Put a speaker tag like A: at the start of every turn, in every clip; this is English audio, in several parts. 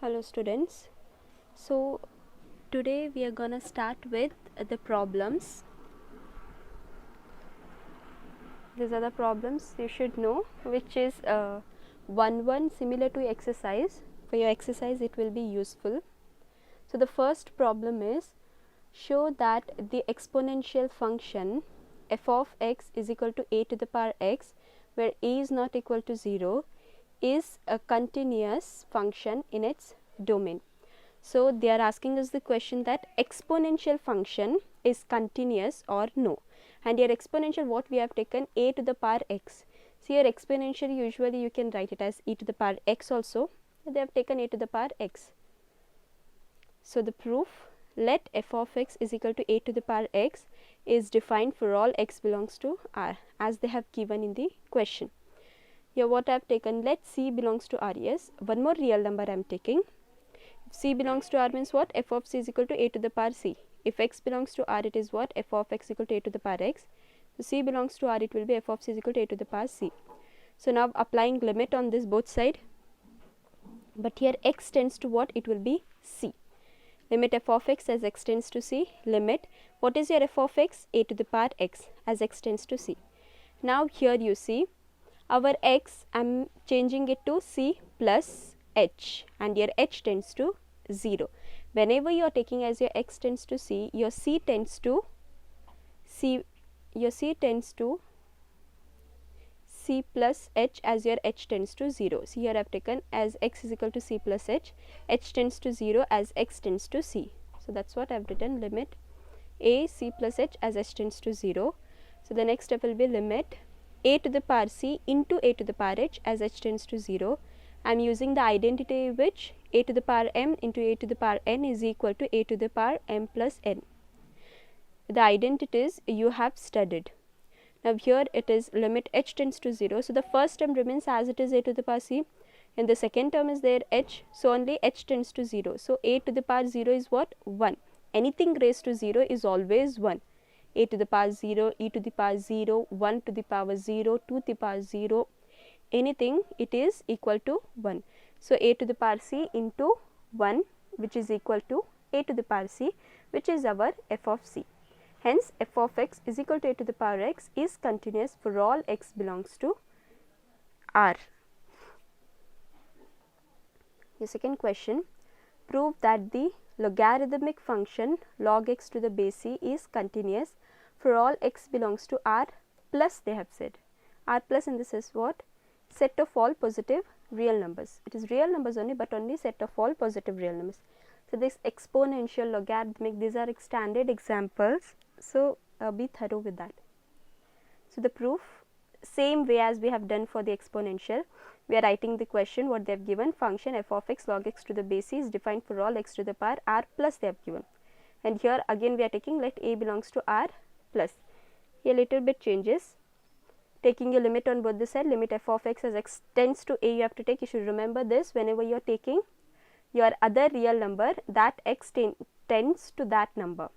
A: Hello students. So today we are gonna start with the problems. These are the problems you should know, which is 1 similar to exercise. For your exercise it will be useful. So the first problem is, show that the exponential function f of x is equal to a to the power x, where a is not equal to 0, is a continuous function in its domain. So they are asking us the question that exponential function is continuous or no, and your exponential, what we have taken, a to the power x. So your exponential usually you can write it as e to the power x also, they have taken a to the power x. So the proof, let f of x is equal to a to the power x is defined for all x belongs to R, as they have given in the question. Here what I have taken, let c belongs to R. Yes, one more real number I am taking. If c belongs to R means what? F of c is equal to a to the power c. If x belongs to R, it is what? F of x equal to a to the power x. So c belongs to R, it will be f of c is equal to a to the power c. So now applying limit on this both side, but here x tends to what? It will be c. Limit f of x as x tends to c. Limit, what is your f of x? A to the power x as x tends to c. Now here you see our x, I am changing it to c plus h, and your h tends to 0. Whenever you are taking as your x tends to c, your c tends to c plus h as your h tends to 0. So here I have taken as x is equal to c plus h tends to 0 as x tends to c. So that's what I have written, limit a c plus h as h tends to 0. So the next step will be limit a to the power c into a to the power h as h tends to 0. I am using the identity which a to the power m into a to the power n is equal to a to the power m plus n. The identities you have studied. Now here it is limit h tends to 0. So the first term remains as it is, a to the power c, and the second term is there h, so only h tends to 0. So a to the power 0 is what? 1. Anything raised to 0 is always 1. A to the power 0, e to the power 0, 1 to the power 0, 2 to the power 0, anything it is equal to 1. So a to the power c into 1, which is equal to a to the power c, which is our f of c. Hence f of x is equal to a to the power x is continuous for all x belongs to R. The second question, prove that the logarithmic function log x to the base c is continuous for all x belongs to R plus, they have said. R plus in this is what? Set of all positive real numbers. It is real numbers only, but only set of all positive real numbers. So this exponential, logarithmic, these are standard examples. So be thorough with that. So the proof, same way as we have done for the exponential, we are writing the question what they have given, function f of x log x to the base c is defined for all x to the power R plus, they have given, and here again we are taking let a belongs to R plus. Here little bit changes, taking a limit on both the side, limit f of x as x tends to a you have to take. You should remember this whenever you are taking your other real number, that x tends to that number.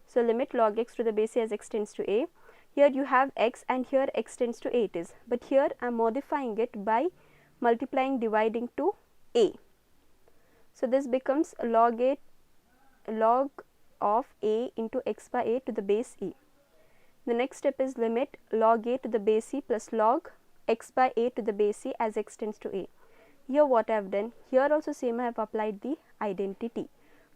A: So limit log x to the base c as x tends to a. Here you have x and here x tends to a it is, but here I am modifying it by multiplying, dividing to a. So this becomes log of a into x by a to the base e. The next step is limit log a to the base c plus log x by a to the base c as x tends to a. Here what I have done, here also same I have applied the identity.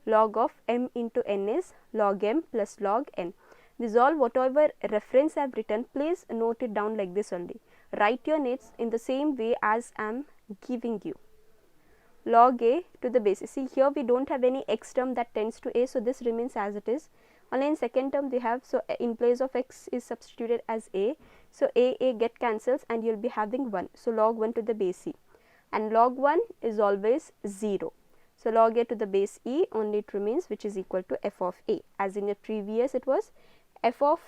A: Log of m into n is log m plus log n. This is all, whatever reference I have written, please note it down like this only. Write your notes in the same way as I am giving you. Log a to the base. See here we don't have any x term that tends to a, so this remains as it is. Only in second term we have, so in place of x is substituted as a. So a get cancels and you will be having 1. So log 1 to the base c, and log 1 is always 0. So log a to the base e only it remains, which is equal to f of a. As in the previous it was f of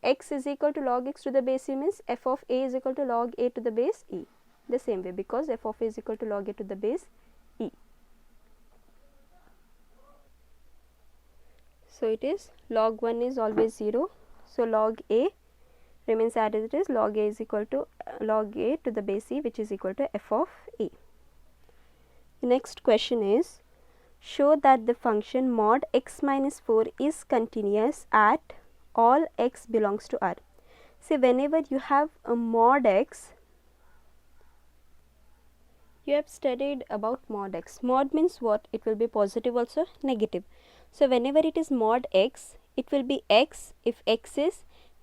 A: x is equal to log x to the base e, means f of a is equal to log a to the base e. The same way, because f of a is equal to log a to the base e. So it is log 1 is always 0. So log a remains as it is, log a is equal to log a to the base e, which is equal to f of a. The next question is, show that the function mod x minus 4 is continuous at all x belongs to R. See, whenever you have a mod x, you have studied about mod x. Mod means what? It will be positive also negative. So whenever it is mod x, it will be x if x is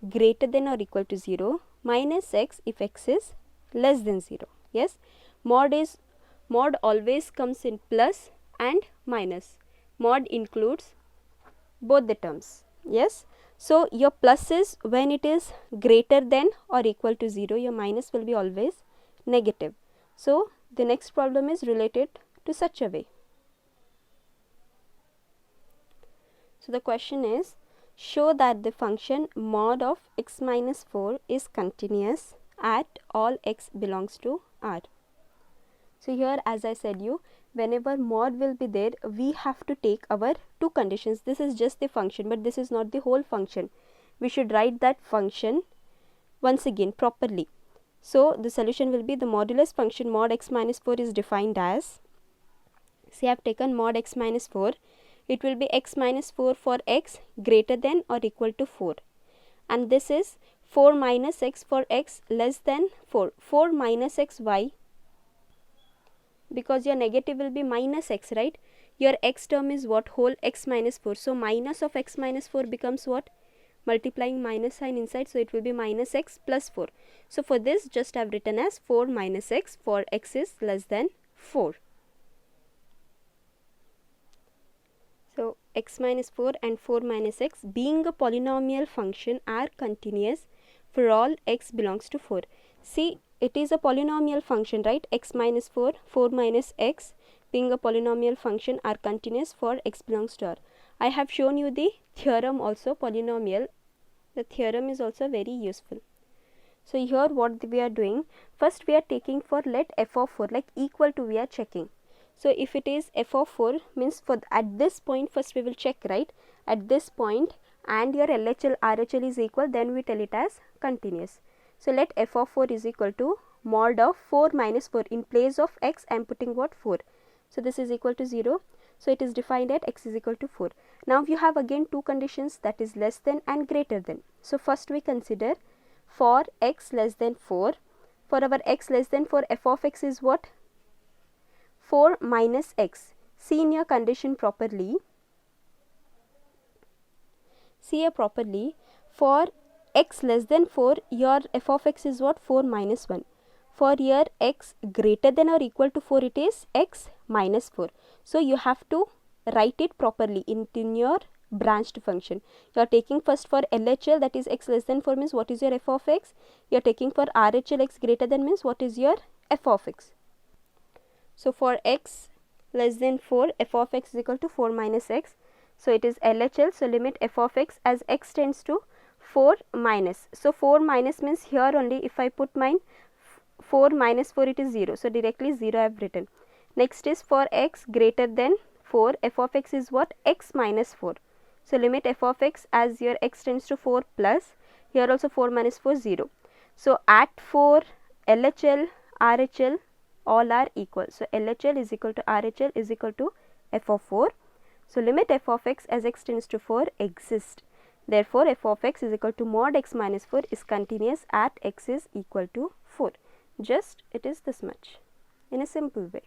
A: greater than or equal to 0, minus x if x is less than 0. Yes, mod always comes in plus and minus. Mod includes both the terms. Yes, so your plus is when it is greater than or equal to 0, your minus will be always negative. So the next problem is related to such a way. So the question is, show that the function mod of x minus 4 is continuous at all x belongs to R. So here, as I said you, whenever mod will be there, we have to take our two conditions. This is just the function, but this is not the whole function. We should write that function once again properly. So the solution will be the modulus function mod x minus 4 is defined as, see, I have taken mod x minus 4. It will be x minus 4 for x greater than or equal to 4. And this is 4 minus x for x less than 4. 4 minus x, why? Because your negative will be minus x, right? Your x term is what? Whole x minus 4. So minus of x minus 4 becomes what? Multiplying minus sign inside, so it will be minus x plus 4. So for this, just I have written as 4 minus x for x is less than 4. So x minus 4 and 4 minus x being a polynomial function are continuous for all x belongs to 4. See, it is a polynomial function, right? X minus 4, 4 minus x being a polynomial function are continuous for x belongs to R. I have shown you the theorem also, polynomial. The theorem is also very useful. So here what we are doing, first we are taking for let f of 4 like equal to, we are checking. So if it is f of 4 means for at this point first we will check, right? At this point and your LHL RHL is equal, then we tell it as continuous. So let f of 4 is equal to mod of 4 minus 4. In place of x I am putting what? 4. So this is equal to 0. So it is defined at x is equal to 4. Now you have again two conditions, that is less than and greater than. So first we consider for x less than 4. For our x less than 4, f of x is what? 4 minus x. See in your condition properly. See here properly. For x less than 4, your f of x is what? 4 minus 1. For your x greater than or equal to 4, it is x minus 4. So you have to write it properly in your branched function. You are taking first for LHL, that is x less than 4 means what is your f of x. You are taking for RHL, x greater than means what is your f of x. So for x less than 4, f of x is equal to 4 minus x. So it is LHL. So limit f of x as x tends to 4 minus. So 4 minus means here only if I put mine 4 minus 4, it is 0. So directly 0 I have written. Next is for x greater than 4, f of x is what? X minus 4. So limit f of x as your x tends to 4 plus, here also 4 minus 4, 0. So at 4, LHL, RHL all are equal. So LHL is equal to RHL is equal to f of 4. So limit f of x as x tends to 4 exists. Therefore f of x is equal to mod x minus 4 is continuous at x is equal to 4. Just it is this much in a simple way.